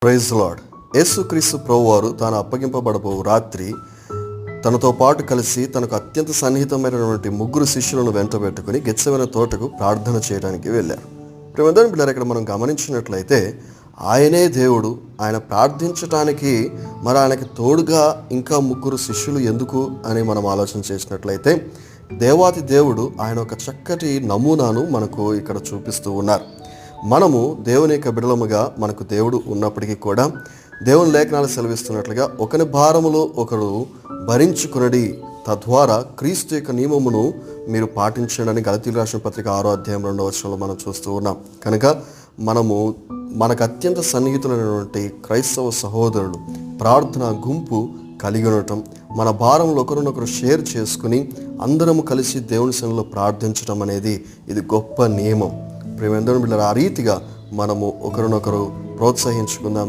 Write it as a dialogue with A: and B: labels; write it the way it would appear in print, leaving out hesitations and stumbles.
A: Praise lord. యేసుక్రీస్తు ప్రభువారు తాను అప్పగింపబడబో రాత్రి తనతో పాటు కలిసి తనకు అత్యంత సన్నిహితమైనటువంటి 3 శిష్యులను వెంటబెట్టుకుని గెత్సేమనే తోటకు ప్రార్థన చేయడానికి వెళ్ళారు. ప్రియమైన పిల్లలు, ఇక్కడ మనం గమనించినట్లయితే ఆయనే దేవుడు. ఆయన ప్రార్థించటానికి మరి ఆయనకి తోడుగా ఇంకా 3 శిష్యులు ఎందుకు అని మనం ఆలోచన చేసినట్లయితే దేవాతి దేవుడు ఆయన ఒక చక్కటి నమూనాను మనకు ఇక్కడ చూపిస్తూ ఉన్నారు. మనము దేవుని యొక్క బిడలముగా మనకు దేవుడు ఉన్నప్పటికీ కూడా దేవుని లేఖనాలు సెలవిస్తున్నట్లుగా ఒకని భారములో ఒకడు భరించుకునడి, తద్వారా క్రీస్తు యొక్క నియమమును మీరు పాటించండి అని గలతీయులకు రాసిన పత్రిక 6వ అధ్యాయం 2వ వచనంలో మనం చూస్తూ ఉన్నాం. కనుక మనకు అత్యంత సన్నిహితులైనటువంటి క్రైస్తవ సహోదరులు ప్రార్థన గుంపు కలిగి ఉండటం, మన భారంలో ఒకరినొకరు షేర్ చేసుకుని అందరము కలిసి దేవుని సన్నిధిలో ప్రార్థించడం అనేది ఇది గొప్ప నియమం. ప్రియమైన ఆ రీతిగా మనము ఒకరినొకరు ప్రోత్సహించుకుందాం.